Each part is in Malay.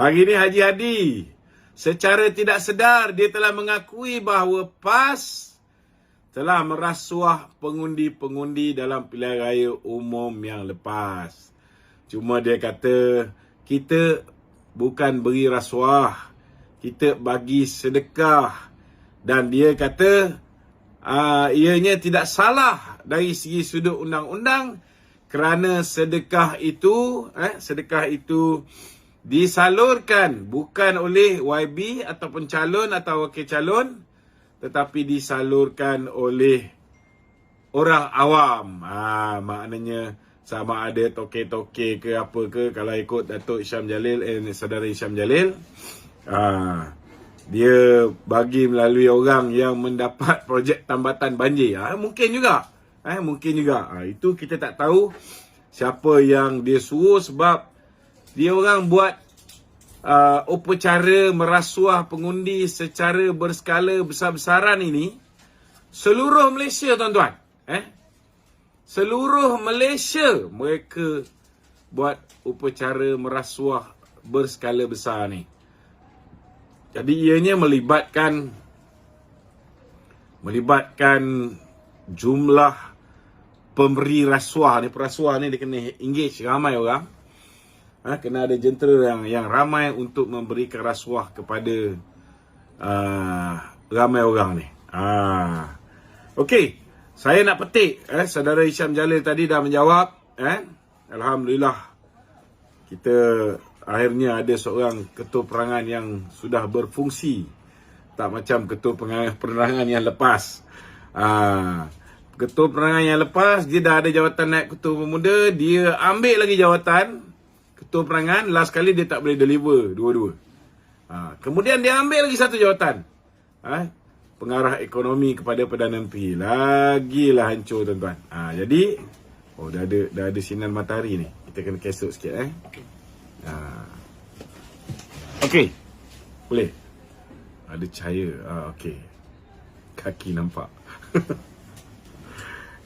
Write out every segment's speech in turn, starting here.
Hari ini Haji Hadi secara tidak sedar dia telah mengakui bahawa PAS telah merasuah pengundi-pengundi dalam pilihan raya umum yang lepas. Cuma dia kata kita bukan beri rasuah, kita bagi sedekah. Dan dia kata ianya tidak salah dari segi sudut undang-undang kerana sedekah itu disalurkan bukan oleh YB ataupun calon atau wakil calon, tetapi disalurkan oleh orang awam. Maknanya sama ada toke-toke ke apa ke, kalau ikut Datuk Isham Jalil, saudara Isham Jalil, dia bagi melalui orang yang mendapat projek tambatan banjir. Mungkin juga. Itu kita tak tahu siapa yang dia suruh, sebab dia orang buat upacara merasuah pengundi secara berskala besar-besaran ini seluruh Malaysia, tuan-tuan. Seluruh Malaysia mereka buat upacara merasuah berskala besar ni. Jadi ianya melibatkan jumlah pemberi rasuah ni. Perasuah ni dia kena engage ramai orang. Kena ada jentera yang ramai untuk memberikan rasuah kepada ramai orang ni. Okey, saya nak petik saudara Isham Jalil tadi dah menjawab. Alhamdulillah, kita akhirnya ada seorang ketua perangan yang sudah berfungsi, tak macam ketua penerangan yang lepas. Ketua penerangan yang lepas, dia dah ada jawatan naik ketua pemuda, dia ambil lagi jawatan ketua perangan, last kali dia tak boleh deliver dua-dua. Kemudian dia ambil lagi satu jawatan, pengarah ekonomi kepada Perdana Menteri. Lagilah hancur, tuan-tuan. Jadi dah ada sinar matahari ni. Kita kena kesok sikit. Okey, boleh. Ada cahaya. Okey, kaki nampak.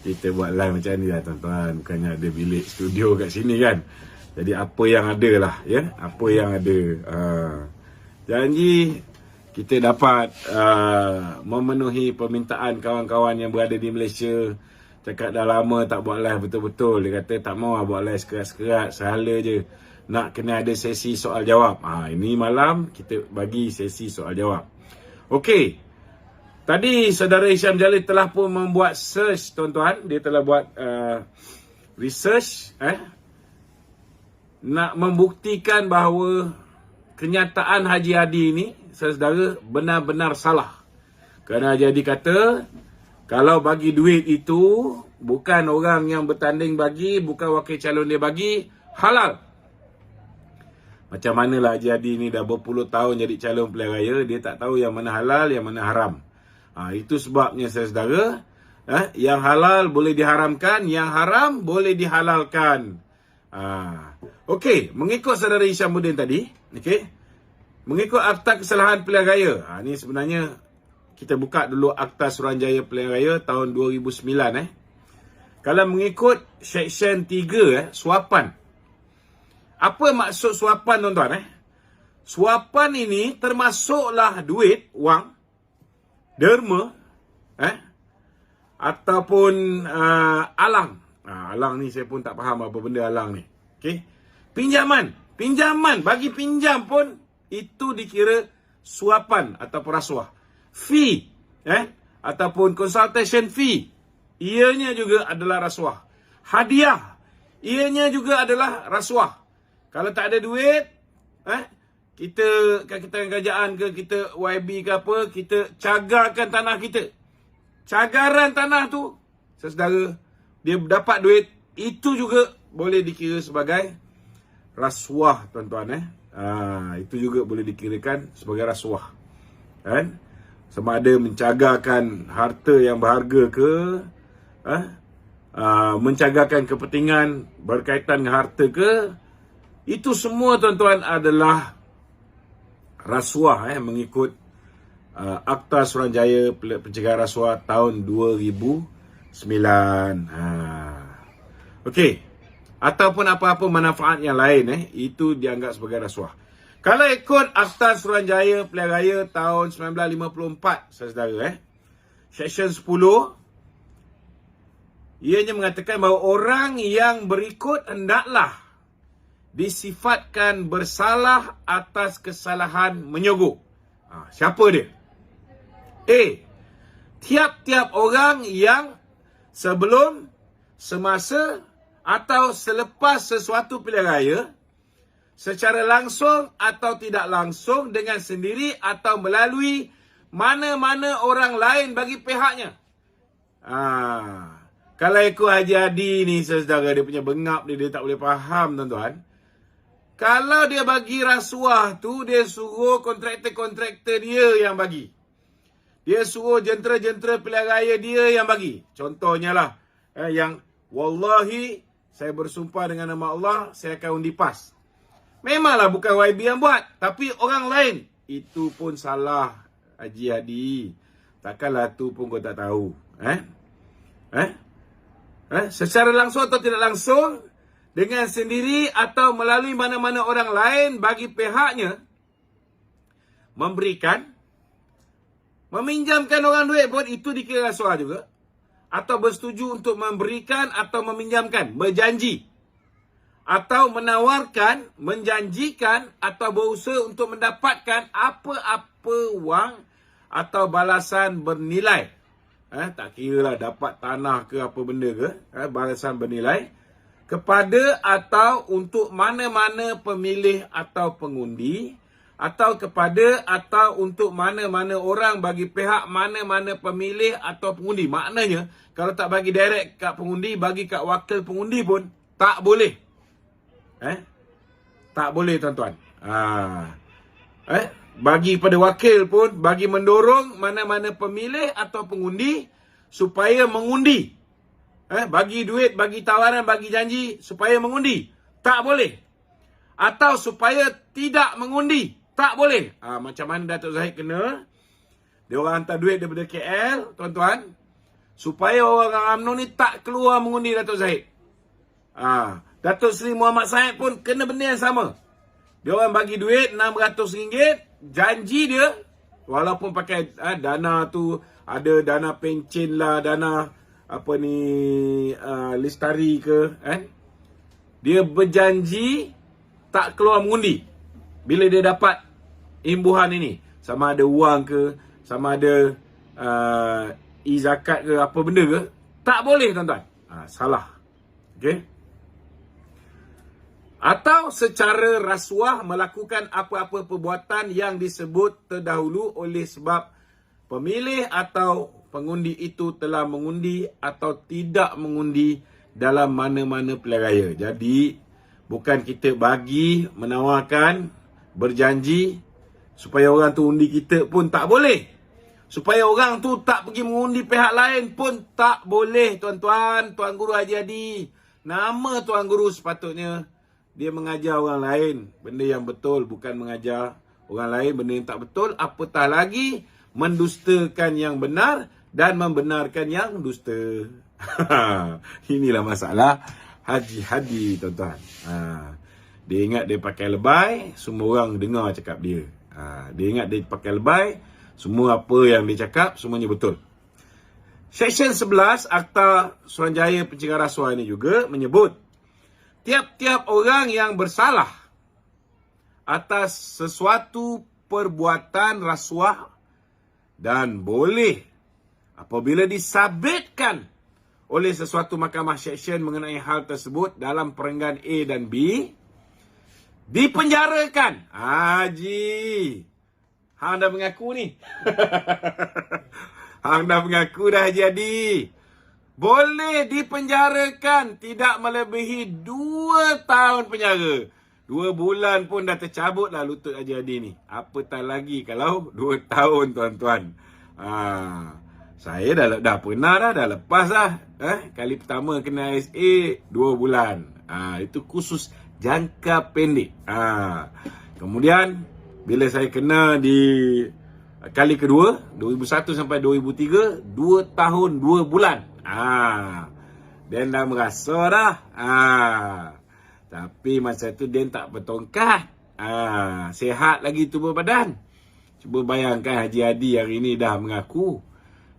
Kita buat live macam ni lah, tuan-tuan. Bukannya ada bilik studio kat sini kan. Jadi apa yang ada lah, apa yang ada. Janji kita dapat memenuhi permintaan kawan-kawan yang berada di Malaysia. Cakap dah lama tak buat live betul-betul. Dia kata tak mau buat live sekerat-sekerat, sehala je. Nak kena ada sesi soal jawab. Ini malam kita bagi sesi soal jawab. Okey. Tadi saudara Isham Jalil telah pun membuat search, tuan-tuan. Dia telah buat research nak membuktikan bahawa kenyataan Haji Hadi ini, saudara, benar-benar salah. Kerana Haji Hadi kata kalau bagi duit itu bukan orang yang bertanding bagi, bukan wakil calon dia bagi, halal. Macam manalah Haji Hadi ni dah berpuluh tahun jadi calon pilihan raya, dia tak tahu yang mana halal, yang mana haram. Itu sebabnya saudara, yang halal boleh diharamkan, yang haram boleh dihalalkan. Okey, mengikut saudara Hishamuddin tadi, mengikut Akta Kesalahan Pilihan Raya. Ni sebenarnya kita buka dulu Akta Suruhanjaya Pilihan Raya tahun 2009. Kalau mengikut Seksyen 3, suapan. Apa maksud suapan, tuan-tuan? Suapan ini termasuklah duit, wang, derma, ataupun alang. Alang ni saya pun tak faham apa benda alang ni. Okey. Pinjaman, bagi pinjam pun itu dikira suapan ataupun rasuah. Fee, ataupun consultation fee, ianya juga adalah rasuah. Hadiah, ianya juga adalah rasuah. Kalau tak ada duit, kita kerajaan ke, kita YB ke apa, kita cagarkan tanah kita. Cagaran tanah tu, saudara, dia dapat duit, itu juga boleh dikira sebagai rasuah, tuan-tuan. Itu juga boleh dikirakan sebagai rasuah. Sama ada mencagarkan harta yang berharga ke, mencagarkan kepentingan berkaitan dengan harta ke, itu semua, tuan-tuan, adalah rasuah mengikut Akta Suruhanjaya Pencegahan Rasuah tahun 2009. Okey. Ataupun apa-apa manfaat yang lain itu dianggap sebagai rasuah. Kalau ikut Akta Suruhanjaya Pilihan Raya tahun 1954, saudara, Seksyen 10, ianya mengatakan bahawa orang yang berikut hendaklah disifatkan bersalah atas kesalahan menyogok. Siapa dia? A. Tiap-tiap orang yang sebelum, semasa atau selepas sesuatu pilihan raya, secara langsung atau tidak langsung, dengan sendiri atau melalui mana-mana orang lain bagi pihaknya. Kalau ikut Haji Hadi ni, saudara, dia punya bengap dia tak boleh faham, tuan-tuan. Kalau dia bagi rasuah tu, dia suruh kontraktor-kontraktor dia yang bagi. Dia suruh jentera-jentera pilihan raya dia yang bagi. Contohnya lah, yang wallahi, saya bersumpah dengan nama Allah, saya akan undi PAS. Memanglah bukan YB yang buat, tapi orang lain. Itu pun salah, Haji Hadi. Takkanlah tu pun kau tak tahu. Secara langsung atau tidak langsung, dengan sendiri atau melalui mana-mana orang lain bagi pihaknya, memberikan, meminjamkan orang duit pun itu dikira rasuah juga. Atau bersetuju untuk memberikan atau meminjamkan, berjanji. Atau menawarkan, menjanjikan atau berusaha untuk mendapatkan apa-apa wang atau balasan bernilai. Tak kira lah dapat tanah ke apa benda ke, balasan bernilai, kepada atau untuk mana-mana pemilih atau pengundi, atau kepada atau untuk mana-mana orang bagi pihak mana-mana pemilih atau pengundi. Maknanya, kalau tak bagi direct kat pengundi, bagi kat wakil pengundi pun tak boleh. Tak boleh, tuan-tuan. Bagi pada wakil pun, bagi mendorong mana-mana pemilih atau pengundi supaya mengundi. Bagi duit, bagi tawaran, bagi janji supaya mengundi. Tak boleh. Atau supaya tidak mengundi. Tak boleh. Macam mana Datuk Zahid kena? Dia orang hantar duit daripada KL, tuan-tuan, supaya orang UMNO ni tak keluar mengundi Datuk Zahid. Datuk Seri Muhammad Said pun kena benda yang sama. Dia orang bagi duit RM600, janji dia, walaupun pakai dana tu, ada dana pencen lah, dana apa ni, listari ke, dia berjanji tak keluar mengundi bila dia dapat imbuhan ini. Sama ada wang ke, sama ada zakat ke, apa benda ke, tak boleh, tuan-tuan. Salah. Okey. Atau secara rasuah melakukan apa-apa perbuatan yang disebut terdahulu oleh sebab pemilih atau pengundi itu telah mengundi atau tidak mengundi dalam mana-mana pilihan raya. Jadi, bukan kita bagi, menawarkan, berjanji supaya orang tu undi kita pun tak boleh. Supaya orang tu tak pergi mengundi pihak lain pun tak boleh, tuan-tuan. Tuan Guru Haji Hadi, nama Tuan Guru sepatutnya dia mengajar orang lain benda yang betul, bukan mengajar orang lain benda yang tak betul, apatah lagi mendustakan yang benar dan membenarkan yang dusta. Inilah masalah Haji Hadi, tuan-tuan. Dia ingat dia pakai lebay, semua orang dengar cakap dia. Dia ingat dia pakai lebay, semua apa yang dia cakap semuanya betul. Seksyen 11 Akta Suruhanjaya Pencegahan Rasuah ini juga menyebut tiap-tiap orang yang bersalah atas sesuatu perbuatan rasuah dan boleh apabila disabitkan oleh sesuatu mahkamah seksyen mengenai hal tersebut dalam perenggan A dan B, dipenjarakan. Haji, hang dah mengaku ni. Hang dah mengaku dah, Haji Hadi. Boleh dipenjarakan tidak melebihi 2 tahun penjara. 2 bulan pun dah tercabut lah lutut Haji Hadi ni. Apatah lagi kalau 2 tahun, tuan-tuan. Saya dah pernah dah lepas dah. Kali pertama kena SA 2 bulan. Itu khusus jangka pendek. Kemudian bila saya kena di kali kedua 2001 sampai 2003, 2 tahun 2 bulan. Dan dah merasa dah. Tapi masa tu dia tak bertongkat. Sihat lagi tubuh badan. Cuba bayangkan Haji Hadi hari ini dah mengaku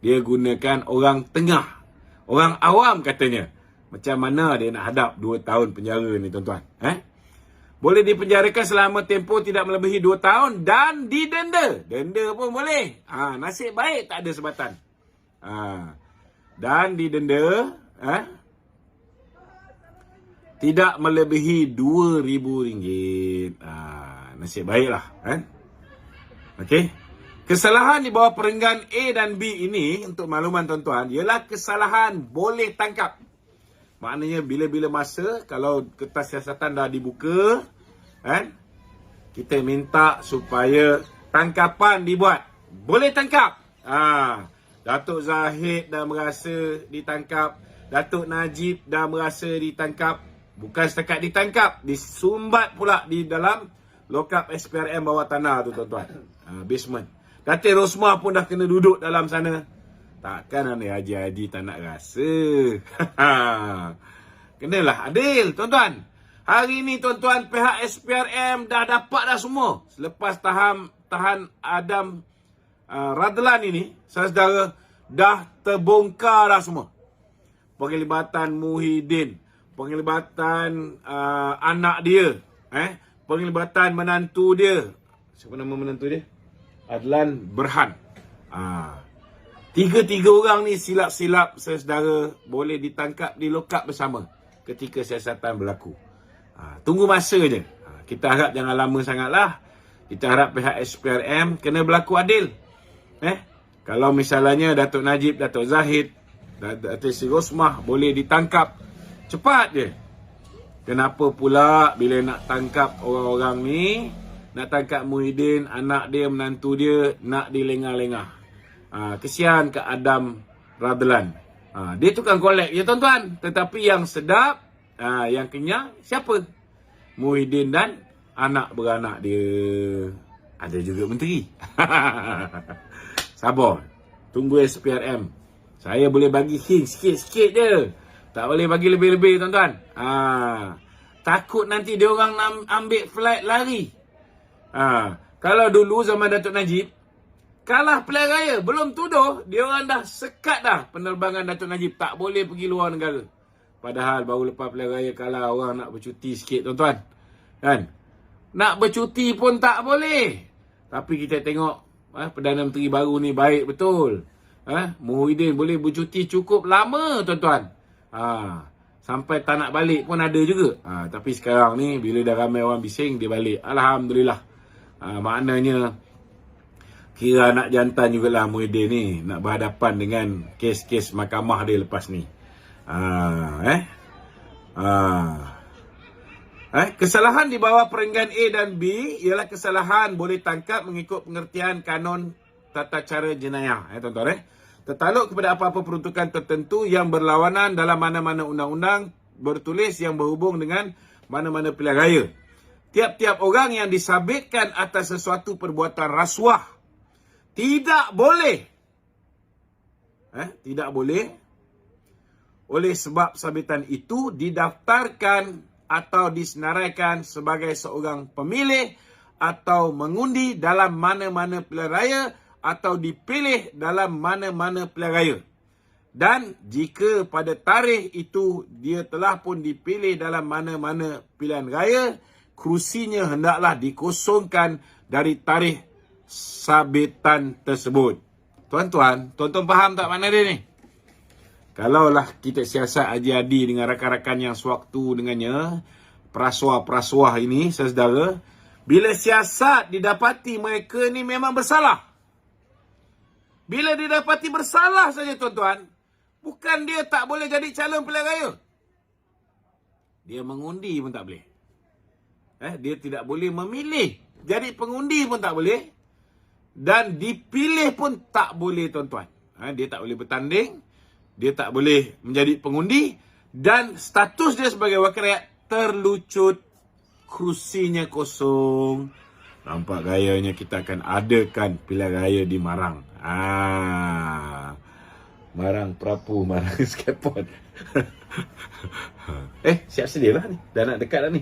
dia gunakan orang tengah, orang awam katanya. Macam mana dia nak hadap 2 tahun penjara ni tuan-tuan? Boleh dipenjarakan selama tempoh tidak melebihi 2 tahun dan didenda. Denda pun boleh. Nasib baik tak ada sebatan. Dan didenda tidak melebihi RM2,000. Nasib baiklah. Okey. Kesalahan di bawah perenggan A dan B ini, untuk makluman tuan-tuan, ialah kesalahan boleh tangkap. Maknanya bila-bila masa, kalau kertas siasatan dah dibuka, kita minta supaya tangkapan dibuat. Boleh tangkap. Datuk Zahid dah merasa ditangkap. Datuk Najib dah merasa ditangkap. Bukan setakat ditangkap, disumbat pula di dalam lokap SPRM bawah tanah tu tuan-tuan. Basement. Datin Rosmah pun dah kena duduk dalam sana. Takkan Haji Hadi tak nak rasa. Kenalah adil tuan-tuan. Hari ni tuan-tuan, pihak SPRM dah dapat dah semua. Selepas tahan Adam Radlan ini, saudara, dah terbongkar dah semua. Penglibatan Muhyiddin, penglibatan anak dia, penglibatan menantu dia. Siapa nama menantu dia? Adlan Berhan. Tiga-tiga orang ni silap-silap saudara boleh ditangkap di lokap bersama ketika siasatan berlaku. Tunggu masa je. Kita harap jangan lama sangatlah. Kita harap pihak SPRM kena berlaku adil. Kalau misalnya Datuk Najib, Datuk Zahid, Datuk Sri Rosmah boleh ditangkap cepat je. Kenapa pula bila nak tangkap orang-orang ni, nak tangkap Muhyiddin, anak dia, menantu dia, nak dilengah-lengah. Kesian ke Adam Radlan. Dia tukang kolek ya tuan-tuan. Tetapi yang sedap, yang kenyang, siapa? Muhyiddin dan anak beranak dia. Ada juga menteri. Sabar. Tunggu SPRM. Saya boleh bagi hint sikit-sikit je. Tak boleh bagi lebih-lebih tuan-tuan. Takut nanti dia orang ambil flight lari. Kalau dulu zaman Datuk Najib, kalah pilihan raya, belum tuduh, dia orang dah sekat dah penerbangan Datuk Najib. Tak boleh pergi luar negara. Padahal baru lepas pilihan raya kalah, orang nak bercuti sikit tuan-tuan. Kan? Nak bercuti pun tak boleh. Tapi kita tengok Perdana Menteri baru ni baik betul. Muhyiddin boleh bercuti cukup lama tuan-tuan. Sampai tak nak balik pun ada juga. Tapi sekarang ni bila dah ramai orang bising, dia balik. Alhamdulillah. Maknanya kira anak jantan jugalah Muhyiddin ni nak berhadapan dengan kes-kes mahkamah dia lepas ni. Kesalahan di bawah perenggan A dan B ialah kesalahan boleh tangkap mengikut pengertian kanun tata cara jenayah. Tuan-tuan, tertaluk kepada apa-apa peruntukan tertentu yang berlawanan dalam mana-mana undang-undang bertulis yang berhubung dengan mana-mana pilihan raya. Tiap-tiap orang yang disabitkan atas sesuatu perbuatan rasuah tidak boleh oleh sebab sabitan itu didaftarkan atau disenaraikan sebagai seorang pemilih atau mengundi dalam mana-mana pilihan raya atau dipilih dalam mana-mana pilihan raya. Dan jika pada tarikh itu dia telah pun dipilih dalam mana-mana pilihan raya, kerusinya hendaklah dikosongkan dari tarikh sabitan tersebut. Tuan-tuan faham tak makna dia ni? Kalaulah kita siasat Haji Hadi dengan rakan-rakan yang sewaktu dengannya, perasuah-perasuah ini, saudara, bila siasat didapati mereka ni memang bersalah. Bila didapati bersalah saja tuan-tuan, bukan dia tak boleh jadi calon pilihan raya. Dia mengundi pun tak boleh. Dia tidak boleh memilih. Jadi pengundi pun tak boleh. Dan dipilih pun tak boleh tuan-tuan. Dia tak boleh bertanding. Dia tak boleh menjadi pengundi. Dan status dia sebagai wakil rakyat terlucut. Kerusinya kosong. Nampak gayanya kita akan adakan pilihan raya di Marang. Marang Prapu, Marang Skepot. Siap sedia lah ni. Dah nak dekat dah ni.